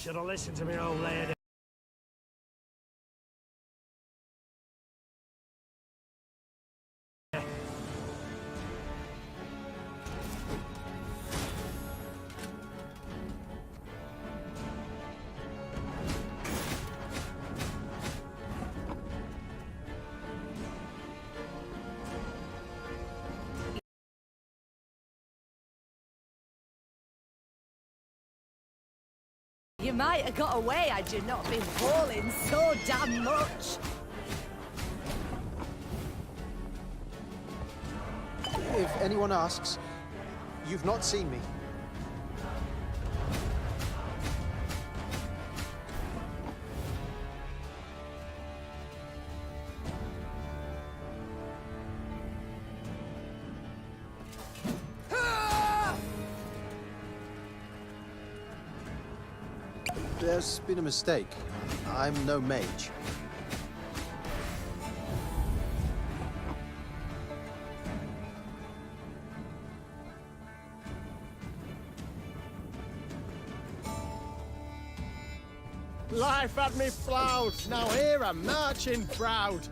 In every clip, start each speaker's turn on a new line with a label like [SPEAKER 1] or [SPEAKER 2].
[SPEAKER 1] Should have listened to me old lady.
[SPEAKER 2] You might have got away had you not been falling so damn much.
[SPEAKER 3] If anyone asks, you've not seen me. There's been a mistake. I'm no mage.
[SPEAKER 4] Life had me ploughed, now here I'm marching proud.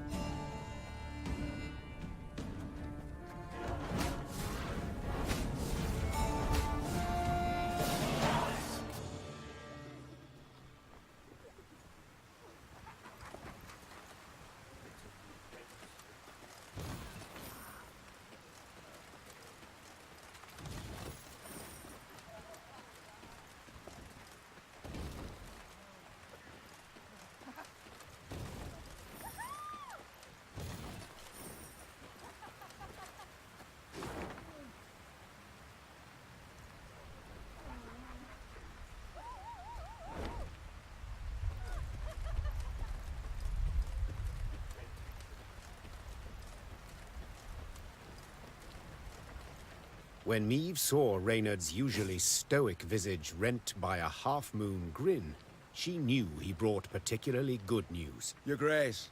[SPEAKER 5] When Meve saw Reynard's usually stoic visage rent by a half-moon grin, she knew he brought particularly good news.
[SPEAKER 4] Your Grace,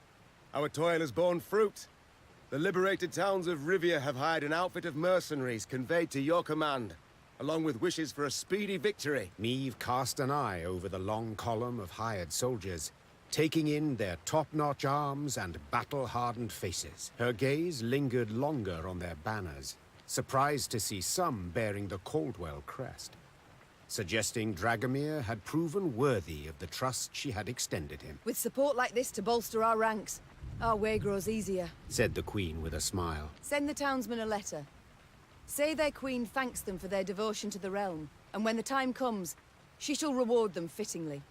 [SPEAKER 4] our toil has borne fruit. The liberated towns of Rivia have hired an outfit of mercenaries conveyed to your command, along with wishes for a speedy victory.
[SPEAKER 5] Meve cast an eye over the long column of hired soldiers, taking in their top-notch arms and battle-hardened faces. Her gaze lingered longer on their banners, surprised to see some bearing the Caldwell crest, suggesting Dragomir had proven worthy of the trust she had extended him.
[SPEAKER 2] With support like this to bolster our ranks, our way grows easier,
[SPEAKER 5] said the Queen with a smile.
[SPEAKER 2] Send the townsmen a letter. Say their queen thanks them for their devotion to the realm, and when the time comes, she shall reward them fittingly.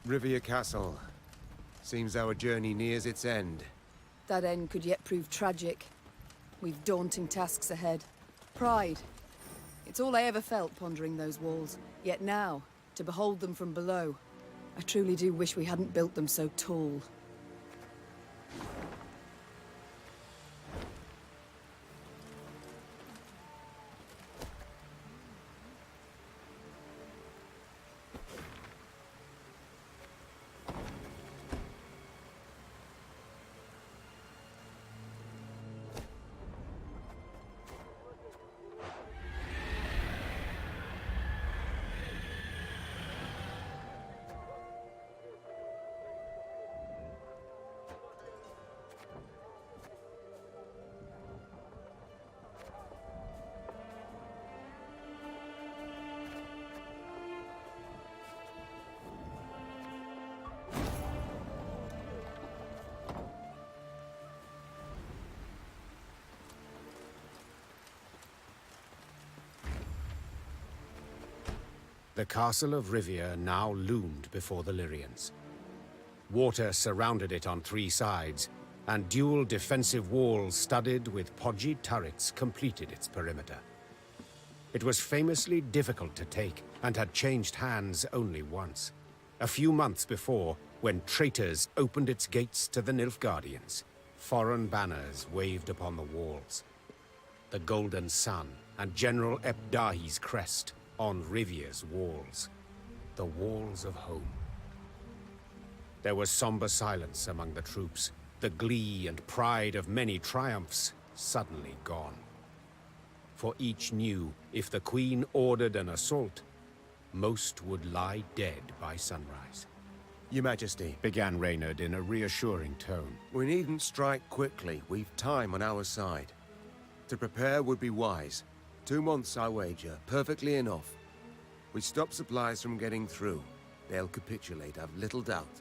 [SPEAKER 4] Rivia Castle. Seems our journey nears its end.
[SPEAKER 2] That end could yet prove tragic. We've daunting tasks ahead. Pride. It's all I ever felt pondering those walls. Yet now, to behold them from below, I truly do wish we hadn't built them so tall.
[SPEAKER 5] The castle of Rivia now loomed before the Lyrians. Water surrounded it on 3 sides, and dual defensive walls studded with podgy turrets completed its perimeter. It was famously difficult to take, and had changed hands only once. A few months before, when traitors opened its gates to the Nilfgaardians. Foreign banners waved upon the walls. The Golden Sun and General Ebdahi's crest on Rivia's walls. The walls of home. There was somber silence among the troops, the glee and pride of many triumphs suddenly gone. For each knew if the Queen ordered an assault, most would lie dead by sunrise.
[SPEAKER 4] Your Majesty,
[SPEAKER 5] Began Reynard in a reassuring tone.
[SPEAKER 4] we needn't strike quickly. We've time on our side. To prepare would be wise. 2 months, I wager. Perfectly enough. We stop supplies from getting through. They'll capitulate, I've little doubt.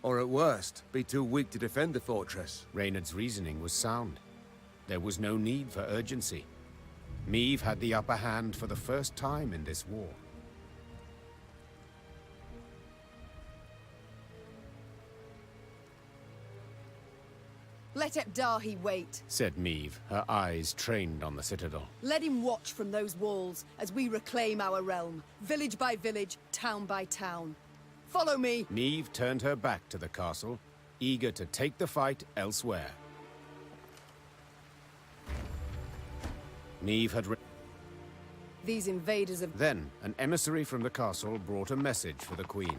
[SPEAKER 4] Or at worst, be too weak to defend the fortress.
[SPEAKER 5] Reynard's reasoning was sound. There was no need for urgency. Meve had the upper hand for the first time in this war.
[SPEAKER 2] Let Ebdahi wait.
[SPEAKER 5] Said Meve, her eyes trained on the citadel.
[SPEAKER 2] Let him watch from those walls as we reclaim our realm, village by village, town by town. Follow me!
[SPEAKER 5] Meve turned her back to the castle, eager to take the fight elsewhere. Meve had
[SPEAKER 2] These invaders of...
[SPEAKER 5] Then, an emissary from the castle brought a message for the Queen.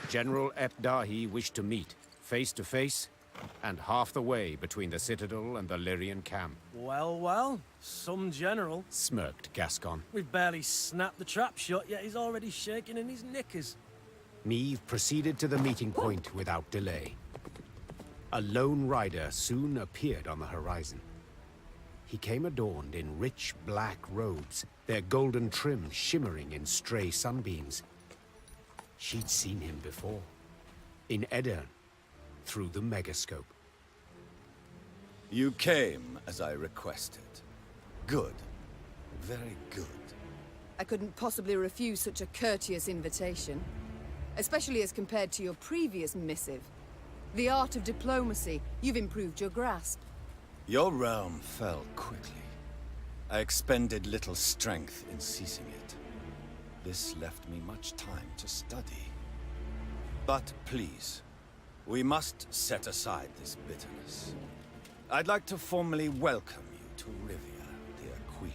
[SPEAKER 5] General Ebdahi wished to meet, face to face, and half the way between the citadel and the Lyrian camp.
[SPEAKER 1] Well, well, some general.
[SPEAKER 5] Smirked Gascon.
[SPEAKER 1] We've barely snapped the trap shut, yet he's already shaking in his knickers.
[SPEAKER 5] Meve proceeded to the meeting point without delay. A lone rider soon appeared on the horizon. He came adorned in rich black robes, their golden trim shimmering in stray sunbeams. She'd seen him before. In Edirn, through the megascope.
[SPEAKER 6] You came as I requested. Good. Very good.
[SPEAKER 2] I couldn't possibly refuse such a courteous invitation. Especially as compared to your previous missive. The art of diplomacy, you've improved your grasp.
[SPEAKER 6] Your realm fell quickly. I expended little strength in seizing it. This left me much time to study. But please, we must set aside this bitterness. I'd like to formally welcome you to Rivia, dear Queen.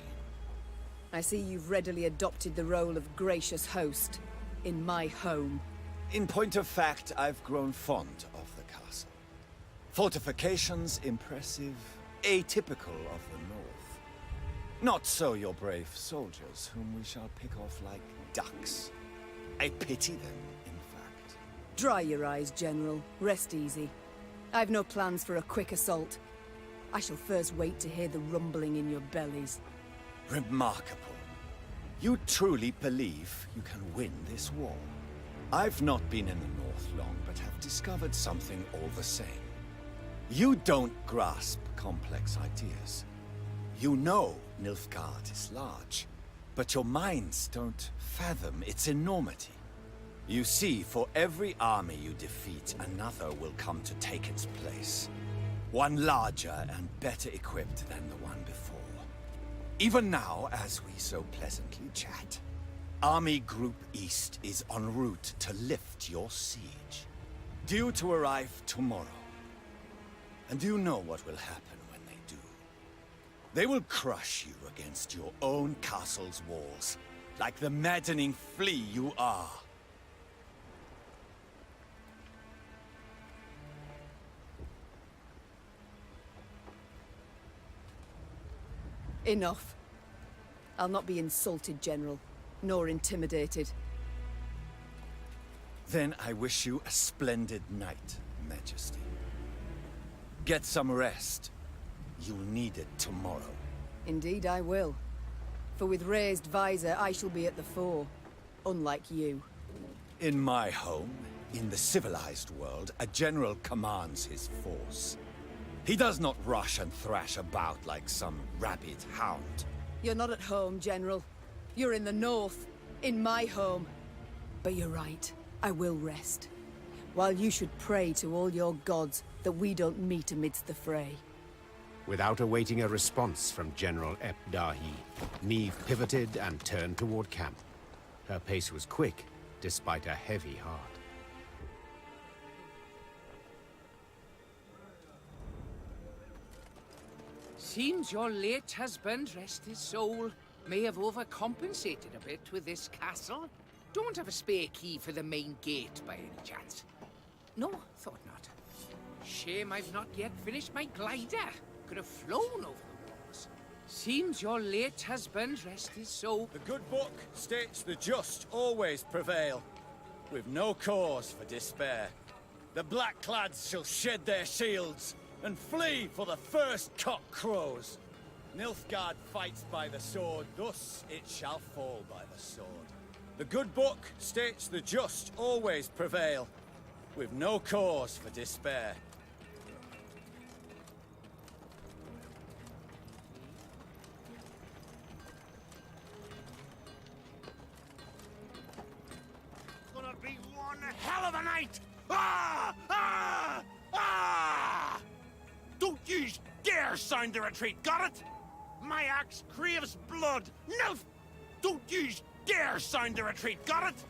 [SPEAKER 2] I see you've readily adopted the role of gracious host in my home.
[SPEAKER 6] In point of fact, I've grown fond of the castle. Fortifications impressive, atypical of the north. Not so your brave soldiers, whom we shall pick off like ducks. I pity them, in fact.
[SPEAKER 2] Dry your eyes, General. Rest easy. I've no plans for a quick assault. I shall first wait to hear the rumbling in your bellies.
[SPEAKER 6] Remarkable. You truly believe you can win this war? I've not been in the north long, but have discovered something all the same. You don't grasp complex ideas. You know Nilfgaard is large, but your minds don't fathom its enormity. You see, for every army you defeat, another will come to take its place. One larger and better equipped than the one before. Even now, as we so pleasantly chat, Army Group East is en route to lift your siege. Due to arrive tomorrow. And you know what will happen when they do. They will crush you against your own castle's walls, like the maddening flea you are.
[SPEAKER 2] Enough. I'll not be insulted, General, nor intimidated.
[SPEAKER 6] Then I wish you a splendid night, Majesty. Get some rest. You'll need it tomorrow.
[SPEAKER 2] Indeed I will. For with raised visor, I shall be at the fore, unlike you.
[SPEAKER 6] In my home, in the civilized world, a general commands his force. He does not rush and thrash about like some rabid hound.
[SPEAKER 2] You're not at home, General. You're in the north, in my home. But you're right, I will rest. While you should pray to all your gods that we don't meet amidst the fray.
[SPEAKER 5] Without awaiting a response from General Ep Dahi, Meve pivoted and turned toward camp. Her pace was quick, despite a heavy heart.
[SPEAKER 7] Seems your late husband, rest his soul, may have overcompensated a bit with this castle. Don't have a spare key for the main gate by any chance? No, thought not. Shame I've not yet finished my glider. Could have flown over the walls. Seems your late husband, rest his soul.
[SPEAKER 6] The good book states the just always prevail, with no cause for despair. The black-clads shall shed their shields and flee for the first cock crows. Nilfgaard fights by the sword, thus it shall fall by the sword. The good book states the just always prevail, with no cause for despair.
[SPEAKER 8] It's gonna be one hell of a night! Ah! Ah! Ah! Don't you dare sound the retreat, got it? My axe craves blood! No! Don't you dare sound the retreat, got it?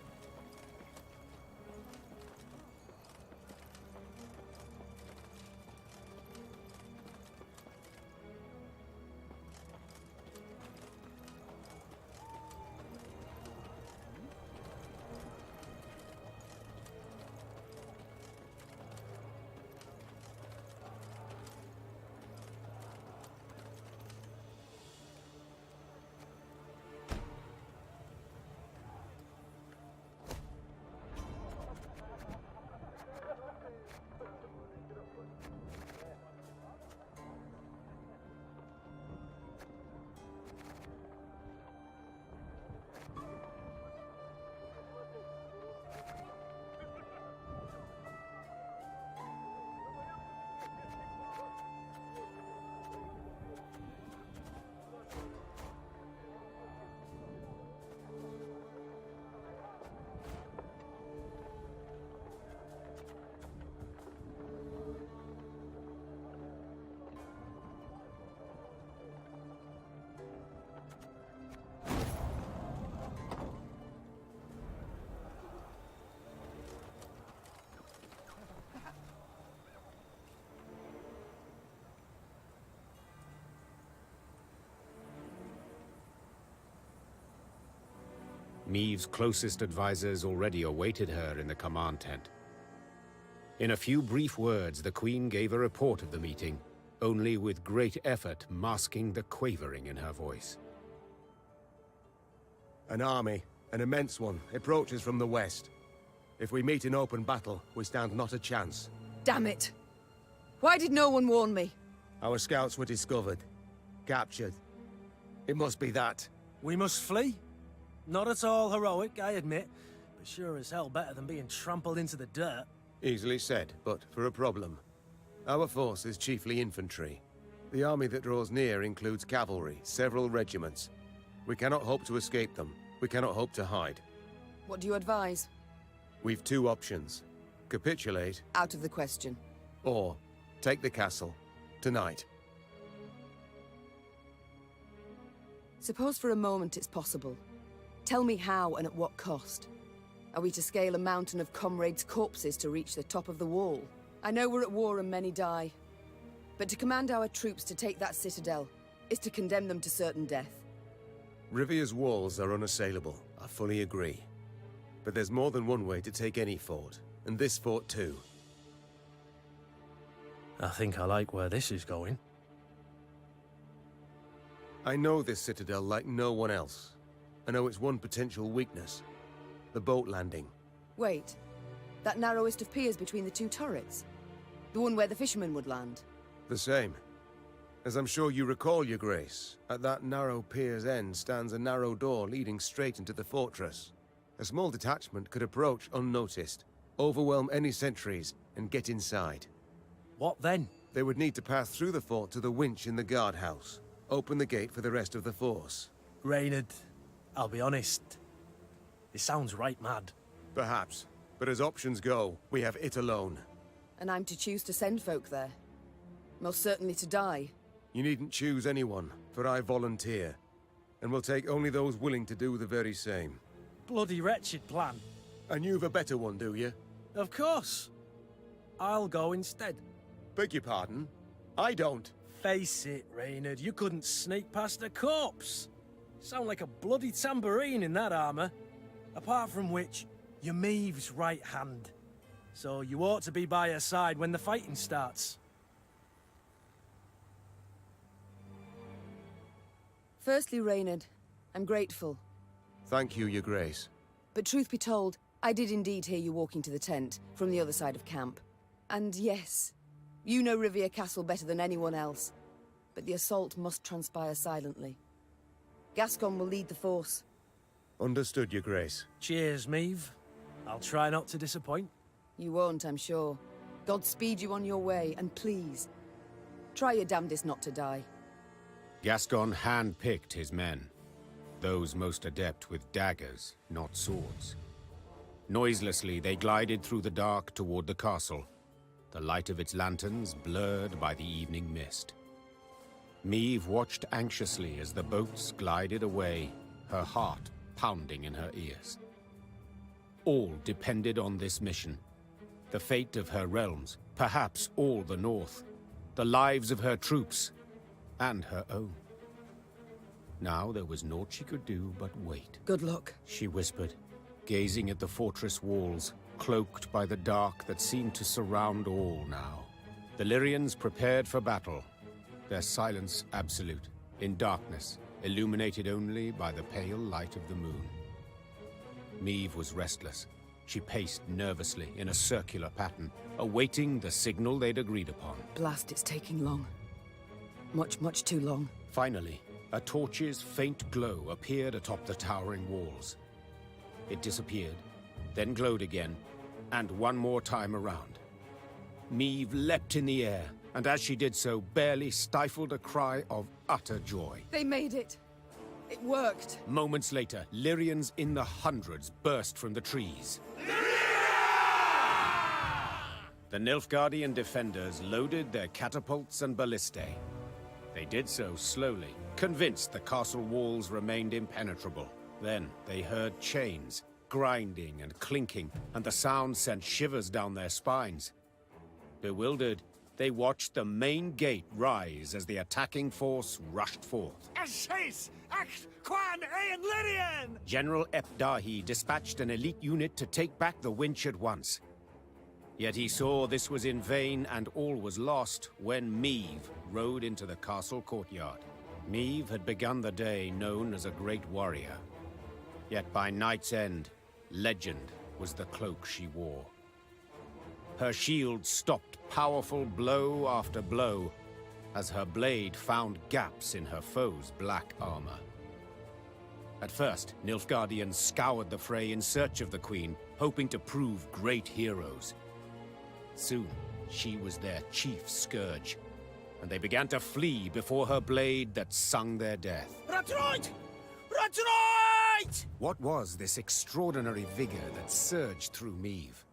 [SPEAKER 5] Meve's closest advisors already awaited her in the command tent. In a few brief words, the Queen gave a report of the meeting, only with great effort masking the quavering in her voice.
[SPEAKER 4] An army, an immense one, approaches from the west. If we meet in open battle, we stand not a chance.
[SPEAKER 2] Damn it! Why did no one warn me?
[SPEAKER 4] Our scouts were discovered, captured. It must be that.
[SPEAKER 1] We must flee? Not at all heroic, I admit, but sure as hell better than being trampled into the dirt.
[SPEAKER 4] Easily said, but for a problem. Our force is chiefly infantry. The army that draws near includes cavalry, several regiments. We cannot hope to escape them. We cannot hope to hide.
[SPEAKER 2] What do you advise?
[SPEAKER 4] We've two options. Capitulate,
[SPEAKER 2] Out of the question.
[SPEAKER 4] or take the castle. Tonight.
[SPEAKER 2] Suppose for a moment it's possible. Tell me how and at what cost. Are we to scale a mountain of comrades' corpses to reach the top of the wall? I know we're at war and many die. But to command our troops to take that citadel is to condemn them to certain death.
[SPEAKER 4] Rivia's walls are unassailable, I fully agree. But there's more than one way to take any fort, and this fort too.
[SPEAKER 1] I think I like where this is going.
[SPEAKER 4] I know this citadel like no one else. I know its one potential weakness. The boat landing.
[SPEAKER 2] Wait. That narrowest of piers between the two turrets? The one where the fishermen would land?
[SPEAKER 4] The same. As I'm sure you recall, Your Grace, at that narrow pier's end stands a narrow door leading straight into the fortress. A small detachment could approach unnoticed, overwhelm any sentries, and get inside.
[SPEAKER 1] What then?
[SPEAKER 4] They would need to pass through the fort to the winch in the guardhouse. Open the gate for the rest of the force.
[SPEAKER 1] Reynard, I'll be honest. It sounds right mad.
[SPEAKER 4] Perhaps. But as options go, we have it alone.
[SPEAKER 2] And I'm to choose to send folk there? Most certainly to die.
[SPEAKER 4] You needn't choose anyone, for I volunteer. And will take only those willing to do the very same.
[SPEAKER 1] Bloody wretched plan.
[SPEAKER 4] And you've a better one, do you?
[SPEAKER 1] Of course. I'll go instead.
[SPEAKER 4] Beg your pardon? I don't.
[SPEAKER 1] Face it, Reynard, you couldn't sneak past a corpse. Sound like a bloody tambourine in that armor. Apart from which, you're Meve's right hand. So you ought to be by her side when the fighting starts.
[SPEAKER 2] Firstly, Reynard, I'm grateful.
[SPEAKER 4] Thank you, Your Grace.
[SPEAKER 2] But truth be told, I did indeed hear you walking to the tent from the other side of camp. And yes, you know Rivia Castle better than anyone else. But the assault must transpire silently. Gascon will lead the force.
[SPEAKER 4] Understood, Your Grace.
[SPEAKER 1] Cheers, Meve. I'll try not to disappoint.
[SPEAKER 2] You won't, I'm sure. God speed you on your way, and please, try your damnedest not to die.
[SPEAKER 5] Gascon hand-picked his men, those most adept with daggers, not swords. Noiselessly, they glided through the dark toward the castle, the light of its lanterns blurred by the evening mist. Meve watched anxiously as the boats glided away, her heart pounding in her ears. All depended on this mission. The fate of her realms, perhaps all the North, the lives of her troops, and her own. Now there was naught she could do but wait.
[SPEAKER 2] Good luck,
[SPEAKER 5] She whispered, gazing at the fortress walls, cloaked by the dark that seemed to surround all now. The Lyrians prepared for battle, their silence absolute, in darkness, illuminated only by the pale light of the moon. Meve was restless. She paced nervously in a circular pattern, awaiting the signal they'd agreed upon.
[SPEAKER 2] Blast, it's taking long. Much too long.
[SPEAKER 5] Finally, a torch's faint glow appeared atop the towering walls. It disappeared, then glowed again, and one more time around. Meve leapt in the air, and as she did so, barely stifled a cry of utter joy.
[SPEAKER 2] They made it! It worked!
[SPEAKER 5] Moments later, Lyrians in the hundreds burst from the trees. The Nilfgaardian defenders loaded their catapults and ballistae. They did so slowly, convinced the castle walls remained impenetrable. Then they heard chains, grinding and clinking, and the sound sent shivers down their spines. Bewildered, they watched the main gate rise as the attacking force rushed forth. General Epdahi dispatched an elite unit to take back the winch at once. Yet he saw this was in vain and all was lost when Meve rode into the castle courtyard. Meve had begun the day known as a great warrior. Yet by night's end, legend was the cloak she wore. Her shield stopped powerful blow after blow as her blade found gaps in her foe's black armor. At first, Nilfgaardians scoured the fray in search of the Queen, hoping to prove great heroes. Soon, she was their chief scourge, and they began to flee before her blade that sung their death.
[SPEAKER 8] Retreat! Retreat!
[SPEAKER 5] What was this extraordinary vigor that surged through Meve?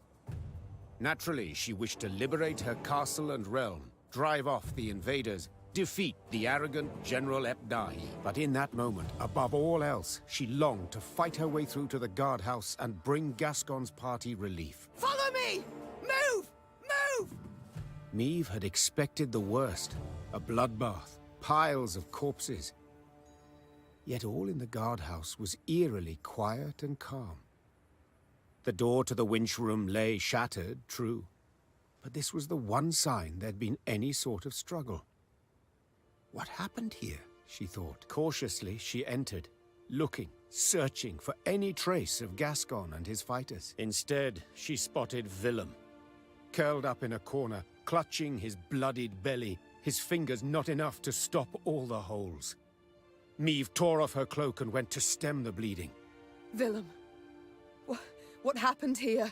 [SPEAKER 5] Naturally, she wished to liberate her castle and realm, drive off the invaders, defeat the arrogant General Epdahi. But in that moment, above all else, she longed to fight her way through to the guardhouse and bring Gascon's party relief.
[SPEAKER 2] Follow me! Move! Move!
[SPEAKER 5] Meve had expected the worst. A bloodbath, piles of corpses. Yet all in the guardhouse was eerily quiet and calm. The door to the winch room lay shattered, true. But this was the one sign there'd been any sort of struggle. What happened here, she thought. Cautiously, she entered, looking, searching for any trace of Gascon and his fighters. Instead, she spotted Villem, curled up in a corner, clutching his bloodied belly, his fingers not enough to stop all the holes. Meve tore off her cloak and went to stem the bleeding.
[SPEAKER 2] Villem, what happened here?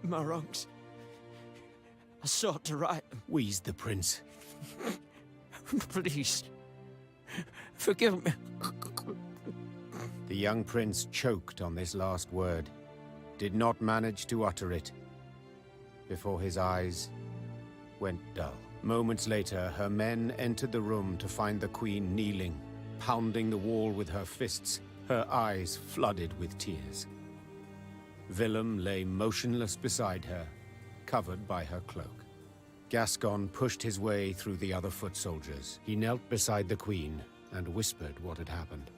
[SPEAKER 3] My wrongs. I sought to right them.
[SPEAKER 5] Wheezed the prince.
[SPEAKER 3] Please, forgive me.
[SPEAKER 5] The young prince choked on this last word, did not manage to utter it, before his eyes went dull. Moments later, her men entered the room to find the queen kneeling, pounding the wall with her fists, her eyes flooded with tears. Villem lay motionless beside her, covered by her cloak. Gascon pushed his way through the other foot soldiers. He knelt beside the queen and whispered what had happened.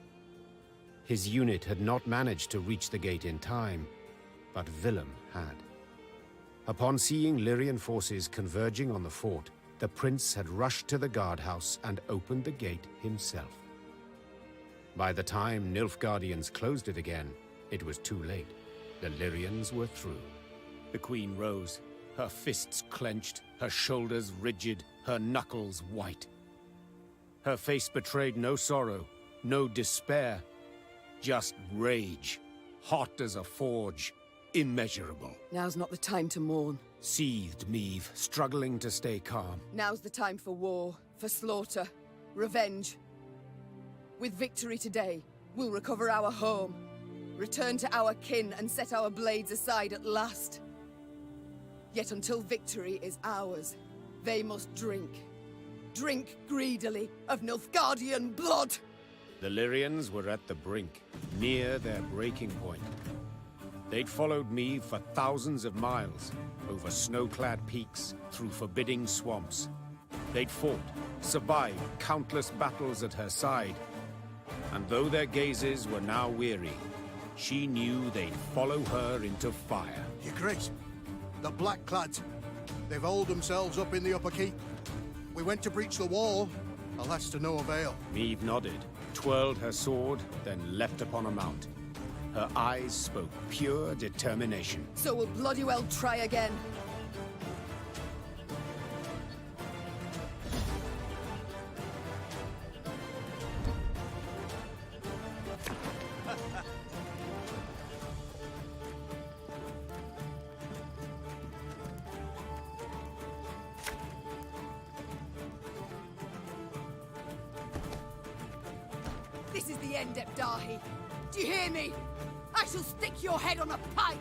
[SPEAKER 5] His unit had not managed to reach the gate in time, but Villem had. Upon seeing Lyrian forces converging on the fort, the prince had rushed to the guardhouse and opened the gate himself. By the time Nilfgaardians closed it again, it was too late. The Lyrians were through. The queen rose, her fists clenched, her shoulders rigid, her knuckles white. Her face betrayed no sorrow, no despair, just rage, hot as a forge, immeasurable.
[SPEAKER 2] Now's not the time to mourn.
[SPEAKER 5] Seethed Meve, struggling to stay calm.
[SPEAKER 2] Now's the time for war, for slaughter, revenge. With victory today, we'll recover our home, return to our kin and set our blades aside at last. Yet until victory is ours, they must drink. Drink greedily of Nilfgaardian blood!
[SPEAKER 5] The Lyrians were at the brink, near their breaking point. They'd followed Meve for thousands of miles, over snow-clad peaks, through forbidding swamps. They'd fought, survived countless battles at her side. And though their gazes were now weary, she knew they'd follow her into fire.
[SPEAKER 9] Your Grace, the Blackclads, they've holed themselves up in the upper keep. We went to breach the wall, alas to no avail.
[SPEAKER 5] Meve nodded, twirled her sword, then leapt upon a mount. Her eyes spoke pure determination.
[SPEAKER 2] So we'll bloody well try again. This is the end, Epdahi. Do you hear me? I shall stick your head on a pike!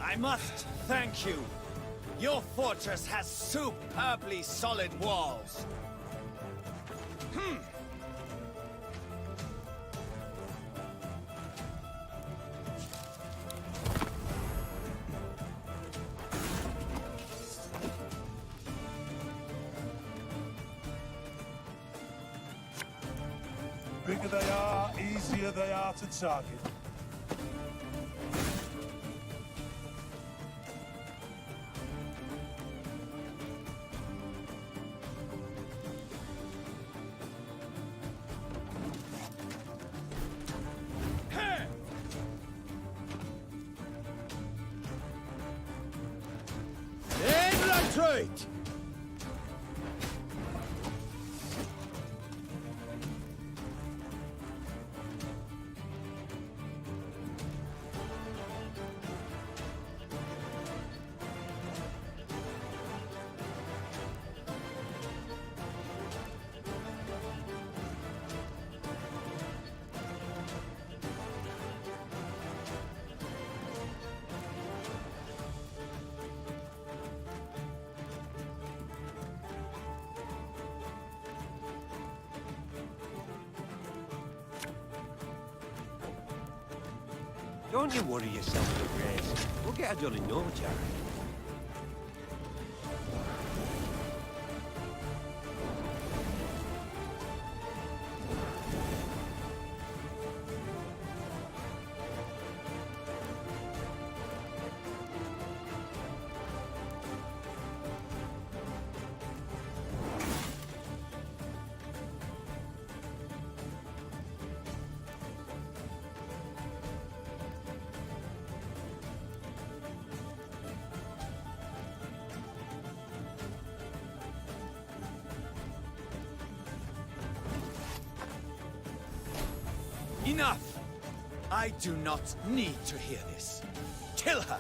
[SPEAKER 6] I must thank you. Your fortress has superbly solid walls.
[SPEAKER 10] Bigger they are, easier they are to target.
[SPEAKER 8] Infiltrate!
[SPEAKER 10] Don't you worry yourself, Grace. We'll get her done in no time.
[SPEAKER 6] Enough! I do not need to hear this. Kill her!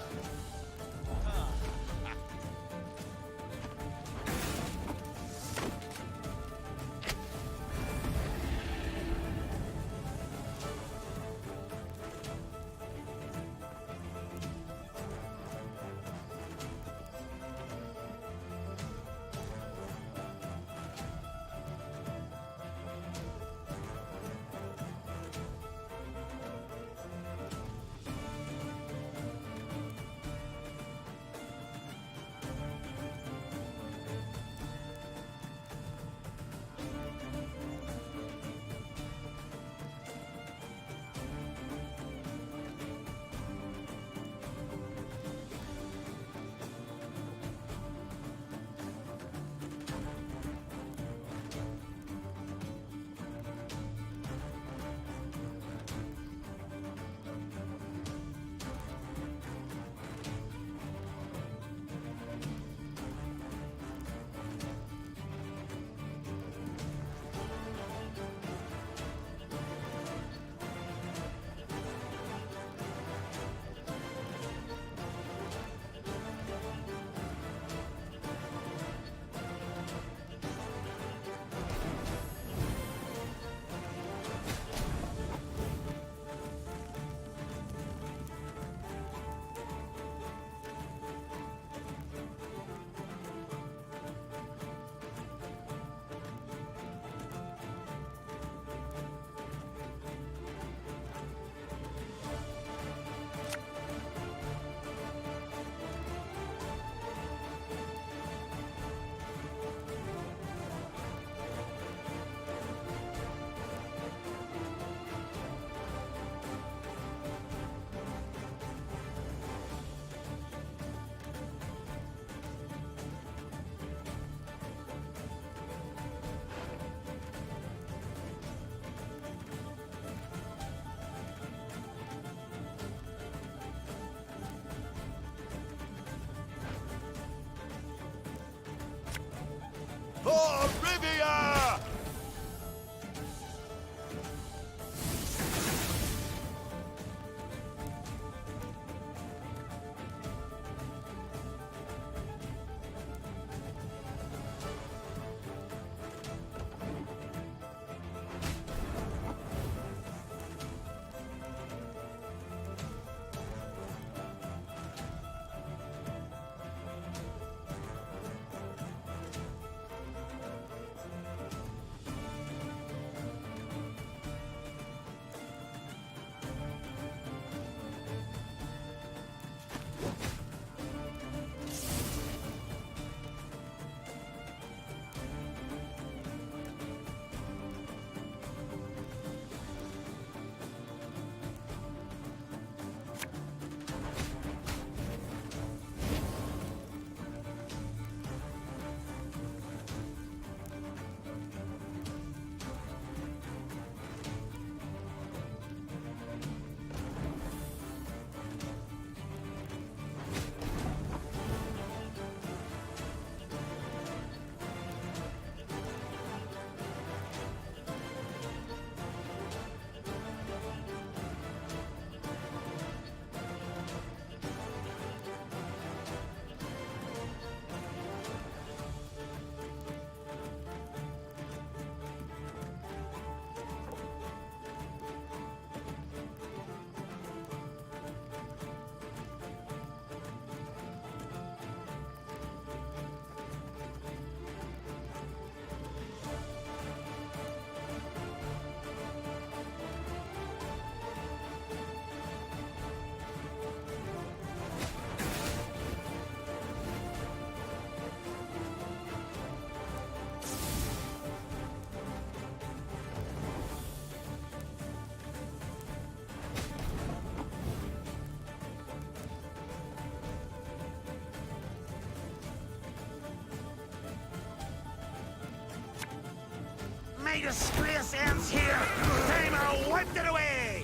[SPEAKER 8] For Rivia! My disgrace ends here. Time I wiped it away.